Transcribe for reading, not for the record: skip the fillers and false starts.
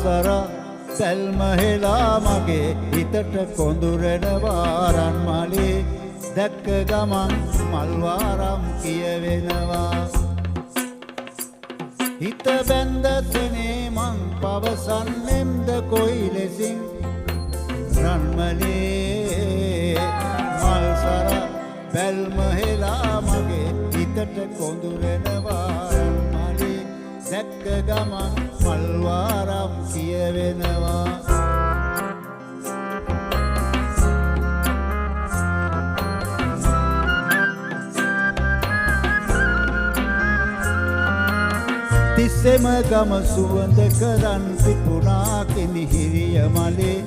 සරා සැල්ම හෙලා මගේ හිතට කොඳුරනවා රන්මලේ දැක්ක ගමන් මල්වාරම් කියවෙනවා හිත බැන්ද සෙනේ මං පවසන්නෙම්ද කොයි ලෙසින් රන්මලේ මල් සරා බැල්ම හෙලා මගේ හිතට කොඳුරනවා රන්මලේ දැක්ක ගමන් මල්වාරම් කියවෙනවා තිස්සෙම ගම සුවඳ කරන් පිපුණා කිනිහිරිය මලේ